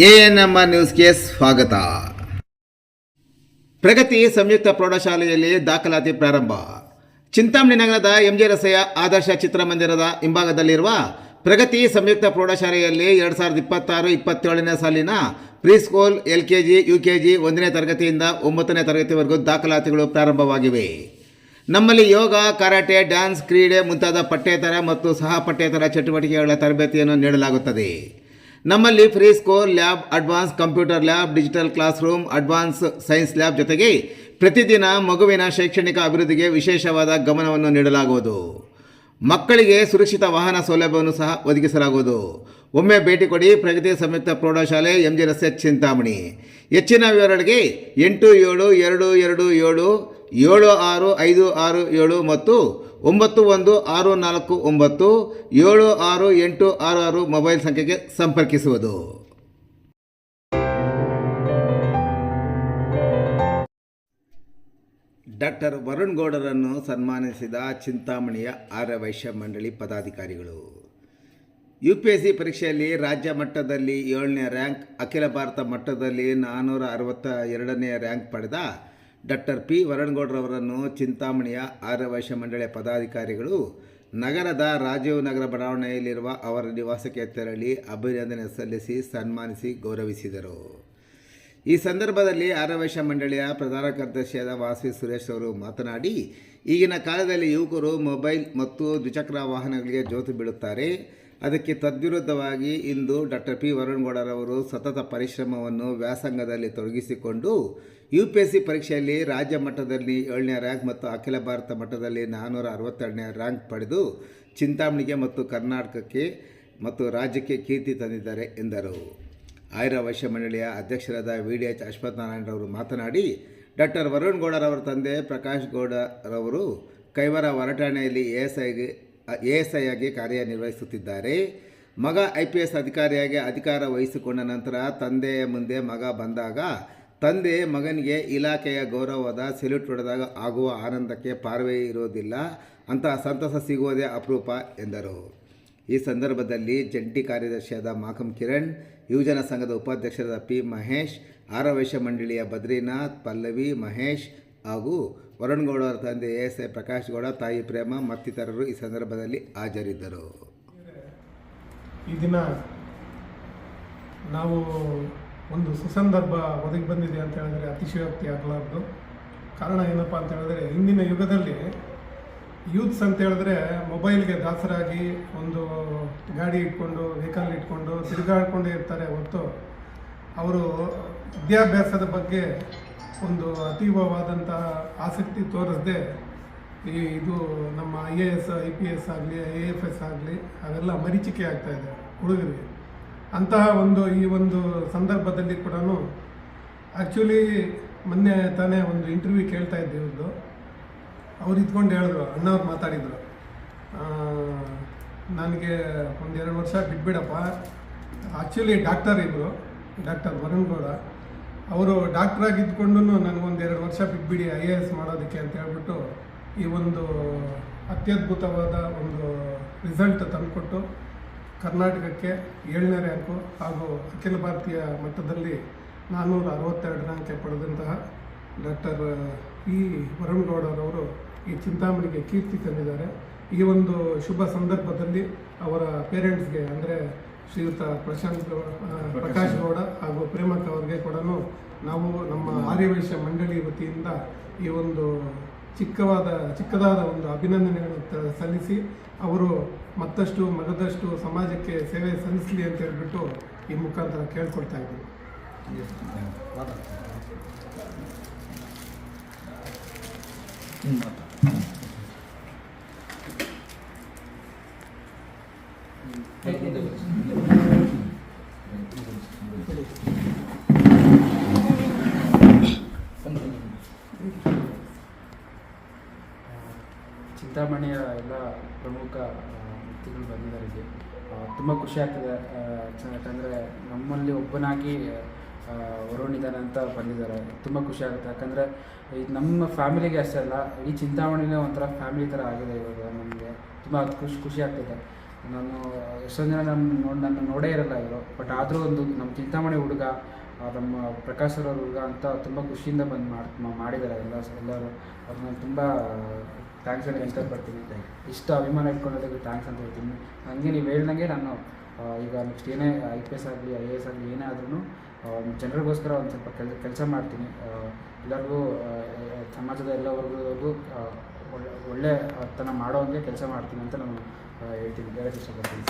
ANMR ನ್ಯೂಸ್ಗೆ ಸ್ವಾಗತ. ಪ್ರಗತಿ ಸಂಯುಕ್ತ ಪ್ರೌಢಶಾಲೆಯಲ್ಲಿ ದಾಖಲಾತಿ ಪ್ರಾರಂಭ. ಚಿಂತಾಮಣಿ ನಗರದ ಎಂಜೆ ರಸ್ತೆಯ ಆದರ್ಶ ಚಿತ್ರಮಂದಿರದ ಹಿಂಭಾಗದಲ್ಲಿರುವ ಪ್ರಗತಿ ಸಂಯುಕ್ತ ಪ್ರೌಢಶಾಲೆಯಲ್ಲಿ 2026-27ನೇ ಸಾಲಿನ ಪ್ರೀಸ್ಕೂಲ್, LKG, UKG 1ನೇ ತರಗತಿಯಿಂದ 9ನೇ ತರಗತಿವರೆಗೂ ದಾಖಲಾತಿಗಳು ಪ್ರಾರಂಭವಾಗಿವೆ. ನಮ್ಮಲ್ಲಿ ಯೋಗ, ಕರಾಟೆ, ಡ್ಯಾನ್ಸ್, ಕ್ರೀಡೆ ಮುಂತಾದ ಪಠ್ಯೇತರ ಮತ್ತು ಸಹ ಪಠ್ಯೇತರ ಚಟುವಟಿಕೆಗಳ ತರಬೇತಿಯನ್ನು ನೀಡಲಾಗುತ್ತದೆ. ನಮ್ಮಲ್ಲಿ free school lab, advance computer lab, digital class room, advance science lab ಜೊತೆಗೆ ಪ್ರತಿದಿನ ಮಗುವಿನ ಶೈಕ್ಷಣಿಕ ಅಭಿವೃದ್ಧಿಗೆ ವಿಶೇಷವಾದ ಗಮನವನ್ನು ನೀಡಲಾಗುವುದು. ಮಕ್ಕಳಿಗೆ ಸುರಕ್ಷಿತ ವಾಹನ ಸೌಲಭ್ಯವನ್ನು ಸಹ ಒದಗಿಸಲಾಗುವುದು. ಒಮ್ಮೆ ಭೇಟಿ ಕೊಡಿ. ಪ್ರಗತಿ ಸಂಯುಕ್ತ ಪ್ರೌಢಶಾಲೆ, ಎಂಜೆ ರಸ್ತೆ, ಚಿಂತಾಮಣಿ. ಹೆಚ್ಚಿನ ವಿವರಗಳಿಗೆ 8772776567 ಮತ್ತು 9164976866 ಮೊಬೈಲ್ ಸಂಖ್ಯೆಗೆ ಸಂಪರ್ಕಿಸುವುದು. ಡಾಕ್ಟರ್ ವರುಣ್ ಗೌಡರನ್ನು ಸನ್ಮಾನಿಸಿದ ಚಿಂತಾಮಣಿಯ ಆರ್ಯ ವೈಶ್ಯ ಮಂಡಳಿ ಪದಾಧಿಕಾರಿಗಳು. UPSC ಪರೀಕ್ಷೆಯಲ್ಲಿ ರಾಜ್ಯ ಮಟ್ಟದಲ್ಲಿ 7ನೇ ರ್ಯಾಂಕ್, ಅಖಿಲ ಭಾರತ ಮಟ್ಟದಲ್ಲಿ 462ನೇ ರ್ಯಾಂಕ್ ಪಡೆದ ಡಾಕ್ಟರ್ P. ವರುಣ್ ಗೌಡ್ರವರನ್ನು ಚಿಂತಾಮಣಿಯ ಆರ್ಯ ವೈಶ್ಯ ಮಂಡಳಿಯ ಪದಾಧಿಕಾರಿಗಳು ನಗರದ ರಾಜೀವ್ ನಗರ ಬಡಾವಣೆಯಲ್ಲಿರುವ ಅವರ ನಿವಾಸಕ್ಕೆ ತೆರಳಿ ಅಭಿನಂದನೆ ಸಲ್ಲಿಸಿ ಸನ್ಮಾನಿಸಿ ಗೌರವಿಸಿದರು. ಈ ಸಂದರ್ಭದಲ್ಲಿ ಆರ್ಯ ವೈಶ್ಯ ಮಂಡಳಿಯ ಪ್ರಧಾನ ಕಾರ್ಯದರ್ಶಿಯಾದ ವಾಸವಿ ಸುರೇಶ್ ಅವರು ಮಾತನಾಡಿ, ಈಗಿನ ಕಾಲದಲ್ಲಿ ಯುವಕರು ಮೊಬೈಲ್ ಮತ್ತು ದ್ವಿಚಕ್ರ ವಾಹನಗಳಿಗೆ ಜೋತು ಬೀಳುತ್ತಾರೆ. ಅದಕ್ಕೆ ತದ್ವಿರುದ್ಧವಾಗಿ ಇಂದು ಡಾಕ್ಟರ್ P. ವರುಣ್ ಗೌಡರವರು ಸತತ ಪರಿಶ್ರಮವನ್ನು ವ್ಯಾಸಂಗದಲ್ಲಿ ತೊಡಗಿಸಿಕೊಂಡು UPSC ಪರೀಕ್ಷೆಯಲ್ಲಿ ರಾಜ್ಯ ಮಟ್ಟದಲ್ಲಿ 7ನೇ ರ್ಯಾಂಕ್ ಮತ್ತು ಅಖಿಲ ಭಾರತ ಮಟ್ಟದಲ್ಲಿ 462ನೇ ರ್ಯಾಂಕ್ ಪಡೆದು ಚಿಂತಾಮಣಿಗೆ ಮತ್ತು ಕರ್ನಾಟಕಕ್ಕೆ ಮತ್ತು ರಾಜ್ಯಕ್ಕೆ ಕೀರ್ತಿ ತಂದಿದ್ದಾರೆ ಎಂದರು. ಆರ್ಯ ವೈಶ್ಯ ಮಂಡಳಿಯ ಅಧ್ಯಕ್ಷರಾದ VDH ಅಶ್ವತ್ಥನಾರಾಯಣರವರು ಮಾತನಾಡಿ, ಡಾಕ್ಟರ್ ವರುಣ್ ಗೌಡರವರ ತಂದೆ ಪ್ರಕಾಶ್ ಗೌಡರವರು ಕೈವಾರ ಹೊರಟಾಣೆಯಲ್ಲಿ ASI ಆಗಿ ಕಾರ್ಯನಿರ್ವಹಿಸುತ್ತಿದ್ದಾರೆ. ಮಗ IPS ಅಧಿಕಾರಿಯಾಗಿ ಅಧಿಕಾರ ವಹಿಸಿಕೊಂಡ ನಂತರ ತಂದೆಯ ಮುಂದೆ ಮಗ ಬಂದಾಗ ತಂದೆ ಮಗನಿಗೆ ಇಲಾಖೆಯ ಗೌರವದ ಸೆಲ್ಯೂಟ್ ಹೊಡೆದಾಗ ಆಗುವ ಆನಂದಕ್ಕೆ ಪಾರವೇ ಇರುವುದಿಲ್ಲ. ಅಂತಹ ಸಂತಸ ಸಿಗುವುದೇ ಅಪರೂಪ ಎಂದರು. ಈ ಸಂದರ್ಭದಲ್ಲಿ ಜಂಟಿ ಕಾರ್ಯದರ್ಶಿಯಾದ ಮಾಕಂ ಕಿರಣ್, ಯುವಜನ ಸಂಘದ ಉಪಾಧ್ಯಕ್ಷರಾದ P. ಮಹೇಶ್, ಆರ್ಯ ವೈಶ್ಯ ಮಂಡಳಿಯ ಬದ್ರಿನಾಥ್, ಪಲ್ಲವಿ, ಮಹೇಶ್ ಹಾಗೂ ವರುಣ್ ಗೌಡರ ತಂದೆ ASI ಪ್ರಕಾಶ್ ಗೌಡ, ತಾಯಿ ಪ್ರೇಮ ಮತ್ತಿತರರು ಈ ಸಂದರ್ಭದಲ್ಲಿ ಹಾಜರಿದ್ದರು. ಈ ದಿನ ನಾವು ಒಂದು ಸುಸಂದರ್ಭ ಒದಗಿ ಬಂದಿದೆ ಅಂತ ಹೇಳಿದ್ರೆ ಅತಿಶಯೋಕ್ತಿ ಆಗಲಾರ್ದು. ಕಾರಣ ಏನಪ್ಪ ಅಂತ ಹೇಳಿದ್ರೆ, ಇಂದಿನ ಯುಗದಲ್ಲಿ ಯೂತ್ಸ್ ಅಂತ ಹೇಳಿದ್ರೆ ಮೊಬೈಲ್ಗೆ ದಾಸರಾಗಿ ಒಂದು ಗಾಡಿ ಇಟ್ಕೊಂಡು, ವೆಹಿಕಲ್ ಇಟ್ಕೊಂಡು ತಿರುಗಾಡ್ಕೊಂಡೇ ಇರ್ತಾರೆ ಹೊರತು ಅವರು ವಿದ್ಯಾಭ್ಯಾಸದ ಬಗ್ಗೆ ಒಂದು ಅತೀವವಾದಂತಹ ಆಸಕ್ತಿ ತೋರಿಸದೆ ಇದು ನಮ್ಮ IAS, IPS ಆಗಲಿ, IAFS ಆಗಲಿ ಅವೆಲ್ಲ ಮರೀಚಿಕೆ ಆಗ್ತಾಯಿದೆ ಹುಡುಗರಿಗೆ. ಅಂತಹ ಈ ಒಂದು ಸಂದರ್ಭದಲ್ಲಿ ಕೂಡ ಆ್ಯಕ್ಚುಲಿ ಮೊನ್ನೆ ತಾನೇ ಒಂದು ಇಂಟರ್ವ್ಯೂ ಕೇಳ್ತಾ ಇದ್ದೆ ಇವ್ರದ್ದು. ಅವ್ರು ಇದ್ಕೊಂಡು ಹೇಳಿದ್ರು, ಅಣ್ಣವ್ರು ಮಾತಾಡಿದರು, ನನಗೆ 1-2 ವರ್ಷ ಬಿಟ್ಬಿಡಪ್ಪ. ಆ್ಯಕ್ಚುಲಿ ಇಬ್ಬರು ಡಾಕ್ಟರ್ ವರುಣ್ ಗೌಡ ಅವರು ಡಾಕ್ಟ್ರಾಗಿ ಇದ್ಕೊಂಡು ನನಗೊಂದು 2 ವರ್ಷ ಬಿಟ್ಬಿಡಿ IAS ಮಾಡೋದಕ್ಕೆ ಅಂತ ಹೇಳ್ಬಿಟ್ಟು ಈ ಒಂದು ಅತ್ಯದ್ಭುತವಾದ ಒಂದು ರಿಸಲ್ಟ್ ತಂದುಕೊಟ್ಟು ಕರ್ನಾಟಕಕ್ಕೆ 7ನೇ ರ್ಯಾಂಕು ಹಾಗೂ ಅಖಿಲ ಭಾರತೀಯ ಮಟ್ಟದಲ್ಲಿ 462 ರ್ಯಾಂಕ್ ಪಡೆದಂತಹ ಡಾಕ್ಟರ್ P. ವರುಣ್ ಗೌಡರವರು ಈ ಚಿಂತಾಮಣಿಗೆ ಕೀರ್ತಿ ತಂದಿದ್ದಾರೆ. ಈ ಒಂದು ಶುಭ ಸಂದರ್ಭದಲ್ಲಿ ಅವರ ಪೇರೆಂಟ್ಸ್ಗೆ ಅಂದರೆ ಶ್ರೀಯುತ ಪ್ರಕಾಶ್ ಗೌಡ ಹಾಗೂ ಪ್ರೇಮಕ್ಕ ಅವರಿಗೆ ಕೂಡ ನಾವು ನಮ್ಮ ಆರ್ಯ ವೈಶ್ಯ ಮಂಡಳಿ ವತಿಯಿಂದ ಈ ಒಂದು ಚಿಕ್ಕದಾದ ಒಂದು ಅಭಿನಂದನೆಗಳನ್ನು ಸಲ್ಲಿಸಿ ಅವರು ಮಗದಷ್ಟು ಸಮಾಜಕ್ಕೆ ಸೇವೆ ಸಲ್ಲಿಸಲಿ ಅಂತ ಹೇಳ್ಬಿಟ್ಟು ಈ ಮುಖಾಂತರ ಕೇಳ್ಕೊಳ್ತಾ ಇದ್ದೀವಿ. ಚಿಂತಾಮಣಿಯ ಎಲ್ಲ ಪ್ರಮುಖ ವ್ಯಕ್ತಿಗಳು ಬಂದಿದ್ದಾರೆ ಇಲ್ಲಿ. ತುಂಬ ಖುಷಿ ಆಗ್ತದೆ. ಯಾಕಂದರೆ ನಮ್ಮಲ್ಲಿ ಒಬ್ಬನಾಗಿ ವರುಣ್ ಇದ್ದಾನೆ ಅಂತ ಬಂದಿದ್ದಾರೆ. ತುಂಬ ಖುಷಿ ಆಗುತ್ತೆ. ಯಾಕಂದರೆ ಇದು ನಮ್ಮ ಫ್ಯಾಮಿಲಿಗೆ ಅಷ್ಟೇ ಅಲ್ಲ, ಇಡೀ ಚಿಂತಾಮಣಿನೇ ಒಂಥರ ಫ್ಯಾಮಿಲಿ ಥರ ಆಗಿದೆ ಇವಾಗ. ನಮಗೆ ತುಂಬ ಖುಷಿ ಆಗ್ತಿದೆ. ನಾನು ಎಷ್ಟೊಂದು ಜನ ನನ್ನ ನೋಡೇ ಇರಲ್ಲ ಇವರು, ಬಟ್ ಆದರೂ ಒಂದು ನಮ್ಮ ಚಿಂತಾಮಣಿ ಹುಡುಗ, ನಮ್ಮ ಪ್ರಕಾಶ್ ಅವ್ರ ಹುಡುಗ ಅಂತ ತುಂಬ ಖುಷಿಯಿಂದ ಬಂದು ಮಾಡಿದ್ದಾರೆ ಎಲ್ಲರೂ. ಅವ್ರನ್ನ ತುಂಬ ಥ್ಯಾಂಕ್ಸ್ ಹೇಳಿ ಇಷ್ಟಪಡ್ತೀನಿ. ಇಷ್ಟ ಅಭಿಮಾನ ಇಟ್ಕೊಳ್ಳೋದಕ್ಕೆ ಥ್ಯಾಂಕ್ಸ್ ಅಂತ ಹೇಳ್ತೀನಿ. ಹಾಗೆ ನೀವು ಹೇಳ್ದಂಗೆ ನಾನು ಈಗ ನೆಕ್ಸ್ಟ್ ಏನೇ IPS ಆಗಲಿ IAS ಆಗಲಿ ಏನೇ ಆದ್ರೂ ಜನರಿಗೋಸ್ಕರ ಒಂದು ಸ್ವಲ್ಪ ಕೆಲಸ ಮಾಡ್ತೀನಿ. ಎಲ್ಲರಿಗೂ ಸಮಾಜದ ಎಲ್ಲ ವರ್ಗದವ್ರಿಗೂ ಒಳ್ಳೆ ತನ ಮಾಡೋಂಗೆ ಕೆಲಸ ಮಾಡ್ತೀನಿ ಅಂತ ನಾನು ಹೇಳ್ತೀನಿ, ಹೇಳೋಕ್ಕೆ ಇಷ್ಟಪಡ್ತೀನಿ.